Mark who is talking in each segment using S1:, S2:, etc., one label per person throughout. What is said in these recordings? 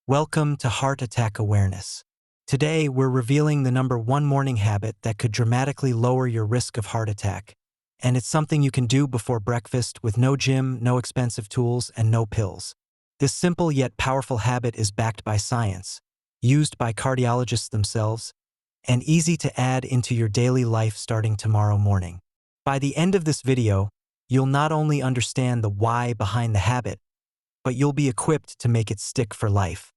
S1: Welcome to Heart Attack Awareness. Today, we're revealing the number one morning habit that could dramatically lower your risk of heart attack. And it's something you can do before breakfast with no gym, no expensive tools, and no pills. This simple yet powerful habit is backed by science, used by cardiologists themselves, and easy to add into your daily life starting tomorrow morning. By the end of this video, you'll not only understand the why behind the habit, but you'll be equipped to make it stick for life.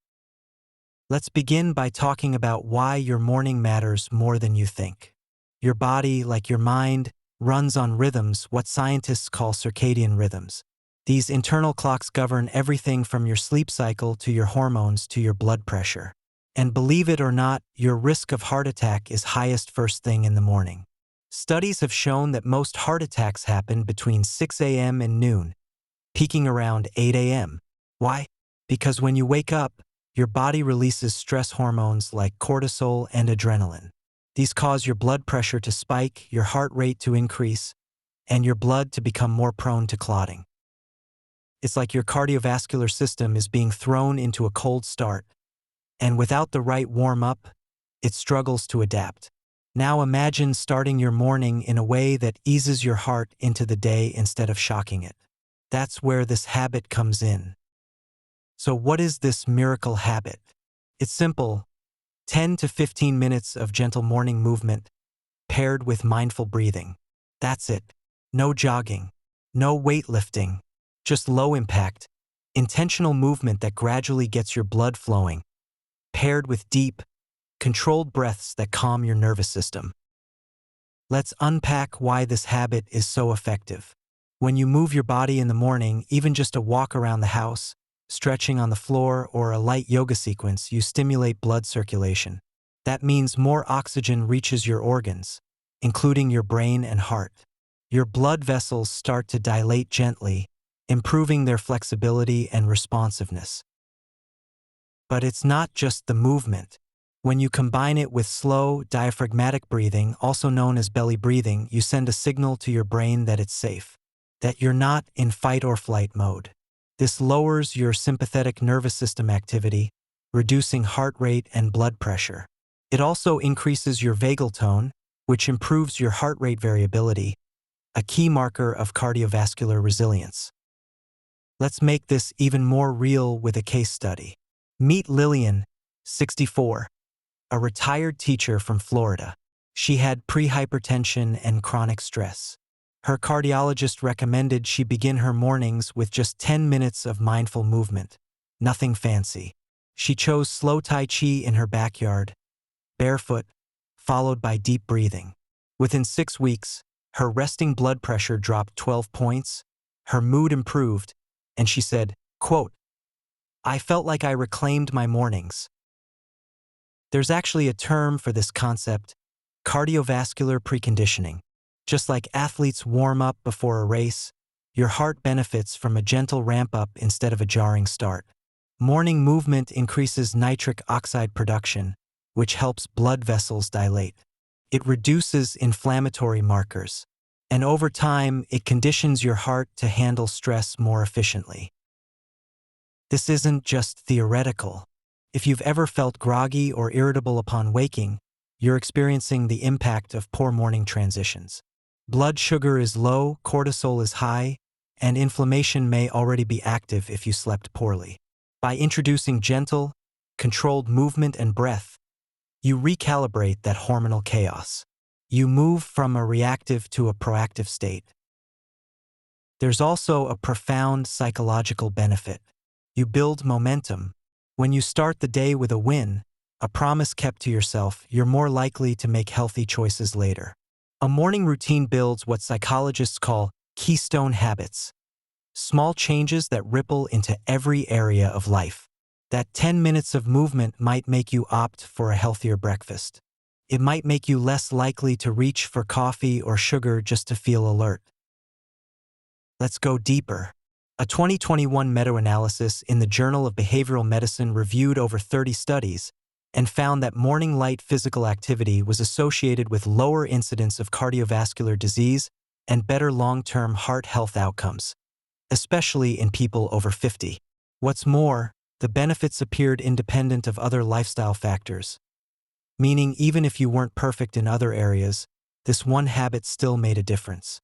S1: Let's begin by talking about why your morning matters more than you think. Your body, like your mind, runs on rhythms, what scientists call circadian rhythms. These internal clocks govern everything from your sleep cycle to your hormones to your blood pressure. And believe it or not, your risk of heart attack is highest first thing in the morning. Studies have shown that most heart attacks happen between 6 a.m. and noon, peaking around 8 a.m. Why? Because when you wake up, your body releases stress hormones like cortisol and adrenaline. These cause your blood pressure to spike, your heart rate to increase, and your blood to become more prone to clotting. It's like your cardiovascular system is being thrown into a cold start, and without the right warm-up, it struggles to adapt. Now imagine starting your morning in a way that eases your heart into the day instead of shocking it. That's where this habit comes in. So what is this miracle habit? It's simple: 10 to 15 minutes of gentle morning movement paired with mindful breathing. That's it. No jogging, no weightlifting, just low impact, intentional movement that gradually gets your blood flowing, paired with deep, controlled breaths that calm your nervous system. Let's unpack why this habit is so effective. When you move your body in the morning, even just a walk around the house, stretching on the floor, or a light yoga sequence, you stimulate blood circulation. That means more oxygen reaches your organs, including your brain and heart. Your blood vessels start to dilate gently, improving their flexibility and responsiveness. But it's not just the movement. When you combine it with slow, diaphragmatic breathing, also known as belly breathing, you send a signal to your brain that it's safe, that you're not in fight or flight mode. This lowers your sympathetic nervous system activity, reducing heart rate and blood pressure. It also increases your vagal tone, which improves your heart rate variability, a key marker of cardiovascular resilience. Let's make this even more real with a case study. Meet Lillian, 64, a retired teacher from Florida. She had prehypertension and chronic stress. Her cardiologist recommended she begin her mornings with just 10 minutes of mindful movement. Nothing fancy. She chose slow Tai Chi in her backyard, barefoot, followed by deep breathing. Within 6 weeks, her resting blood pressure dropped 12 points, her mood improved, and she said, quote, "I felt like I reclaimed my mornings." There's actually a term for this concept: cardiovascular preconditioning. Just like athletes warm up before a race, your heart benefits from a gentle ramp-up instead of a jarring start. Morning movement increases nitric oxide production, which helps blood vessels dilate. It reduces inflammatory markers, and over time, it conditions your heart to handle stress more efficiently. This isn't just theoretical. If you've ever felt groggy or irritable upon waking, you're experiencing the impact of poor morning transitions. Blood sugar is low, cortisol is high, and inflammation may already be active if you slept poorly. By introducing gentle, controlled movement and breath, you recalibrate that hormonal chaos. You move from a reactive to a proactive state. There's also a profound psychological benefit. You build momentum. When you start the day with a win, a promise kept to yourself, you're more likely to make healthy choices later. A morning routine builds what psychologists call keystone habits, small changes that ripple into every area of life. That 10 minutes of movement might make you opt for a healthier breakfast. It might make you less likely to reach for coffee or sugar just to feel alert. Let's go deeper. A 2021 meta-analysis in the Journal of Behavioral Medicine reviewed over 30 studies and found that morning light physical activity was associated with lower incidence of cardiovascular disease and better long-term heart health outcomes, especially in people over 50. What's more, The benefits appeared independent of other lifestyle factors, meaning even if you weren't perfect in other areas, this one habit still made a difference.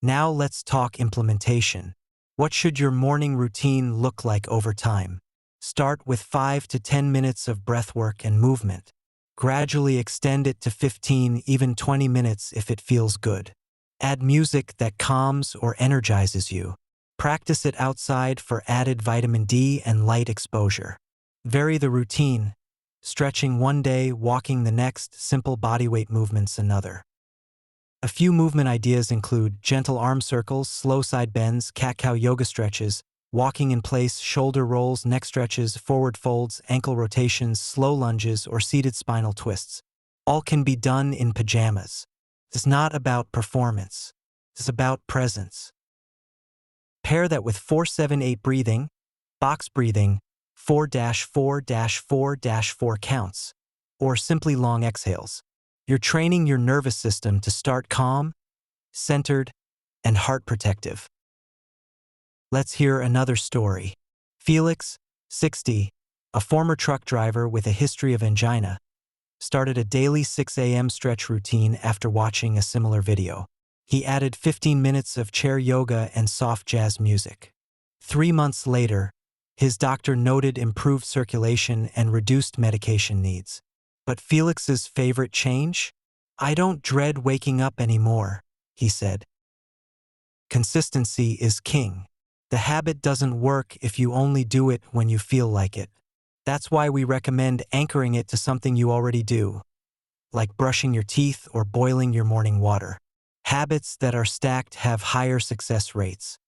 S1: Now let's talk implementation. What should your morning routine look like over time? Start with 5 to 10 minutes of breathwork and movement. Gradually extend it to 15, even 20 minutes if it feels good. Add music that calms or energizes you. Practice it outside for added vitamin D and light exposure. Vary the routine. Stretching one day, walking the next, simple bodyweight movements another. A few movement ideas include gentle arm circles, slow side bends, cat-cow yoga stretches, walking in place, shoulder rolls, neck stretches, forward folds, ankle rotations, slow lunges, or seated spinal twists. All can be done in pajamas. It's not about performance. It's about presence. Pair that with 4-7-8 breathing, box breathing, 4-4-4-4 counts, or simply long exhales. You're training your nervous system to start calm, centered, and heart protective. Let's hear another story. Felix, 60, a former truck driver with a history of angina, started a daily 6 a.m. stretch routine after watching a similar video. He added 15 minutes of chair yoga and soft jazz music. 3 months later, his doctor noted improved circulation and reduced medication needs. But Felix's favorite change? "I don't dread waking up anymore," he said. Consistency is king. The habit doesn't work if you only do it when you feel like it. That's why we recommend anchoring it to something you already do, like brushing your teeth or boiling your morning water. Habits that are stacked have higher success rates.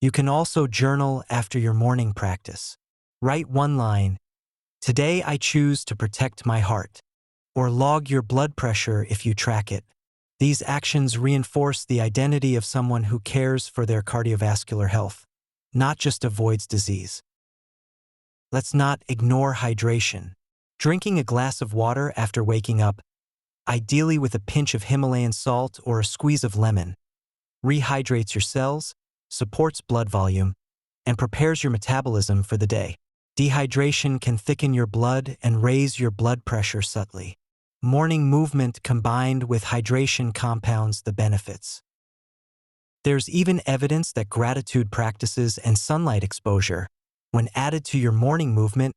S1: You can also journal after your morning practice. Write one line, "Today I choose to protect my heart," or log your blood pressure if you track it. These actions reinforce the identity of someone who cares for their cardiovascular health, not just avoids disease. Let's not ignore hydration. Drinking a glass of water after waking up, ideally with a pinch of Himalayan salt or a squeeze of lemon, rehydrates your cells, supports blood volume, and prepares your metabolism for the day. Dehydration can thicken your blood and raise your blood pressure subtly. Morning movement combined with hydration compounds the benefits. There's even evidence that gratitude practices and sunlight exposure, when added to your morning movement,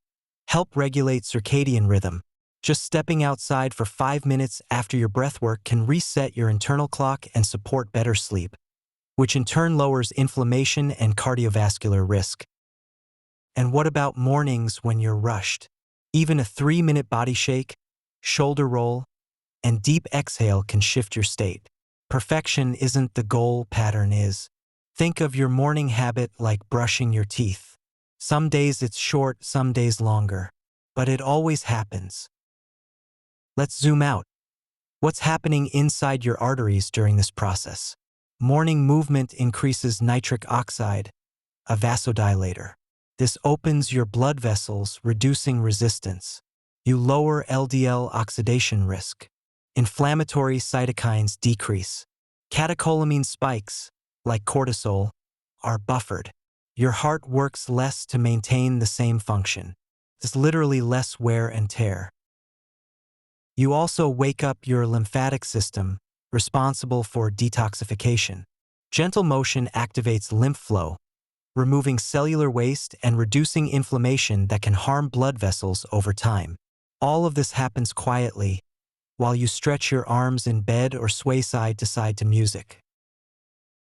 S1: help regulate circadian rhythm. Just stepping outside for 5 minutes after your breathwork can reset your internal clock and support better sleep, which in turn lowers inflammation and cardiovascular risk. And what about mornings when you're rushed? Even a 3-minute body shake, shoulder roll, and deep exhale can shift your state. Perfection isn't the goal, pattern is. Think of your morning habit like brushing your teeth. Some days it's short, some days longer, but it always happens. Let's zoom out. What's happening inside your arteries during this process? Morning movement increases nitric oxide, a vasodilator. This opens your blood vessels, reducing resistance. You lower LDL oxidation risk. Inflammatory cytokines decrease. Catecholamine spikes, like cortisol, are buffered. Your heart works less to maintain the same function. There's literally less wear and tear. You also wake up your lymphatic system, responsible for detoxification. Gentle motion activates lymph flow, removing cellular waste and reducing inflammation that can harm blood vessels over time. All of this happens quietly, while you stretch your arms in bed or sway side to side to music.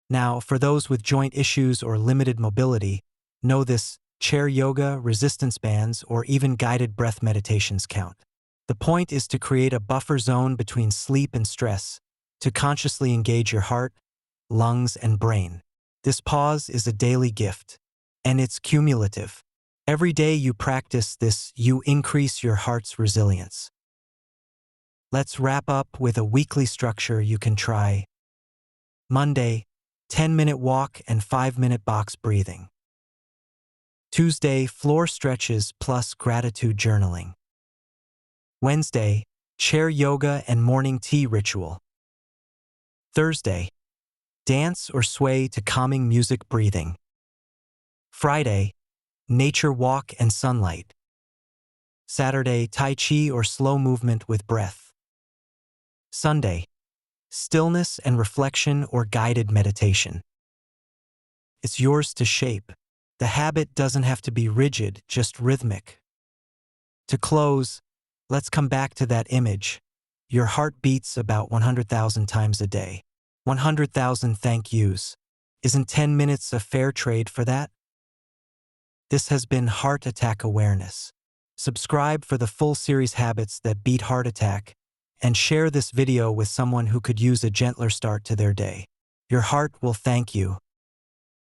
S1: Now, for those with joint issues or limited mobility, know this: chair yoga, resistance bands, or even guided breath meditations count. The point is to create a buffer zone between sleep and stress, to consciously engage your heart, lungs, and brain. This pause is a daily gift, and it's cumulative. Every day you practice this, you increase your heart's resilience. Let's wrap up with a weekly structure you can try. Monday, 10-minute walk and 5-minute box breathing. Tuesday, floor stretches plus gratitude journaling. Wednesday, chair yoga and morning tea ritual. Thursday, dance or sway to calming music breathing. Friday, nature walk and sunlight. Saturday, Tai Chi or slow movement with breath. Sunday, stillness and reflection or guided meditation. It's yours to shape. The habit doesn't have to be rigid, just rhythmic. To close, let's come back to that image. Your heart beats about 100,000 times a day. 100,000 thank yous. Isn't 10 minutes a fair trade for that? This has been Heart Attack Awareness. Subscribe for the full series Habits That Beat Heart Attack, and share this video with someone who could use a gentler start to their day. Your heart will thank you.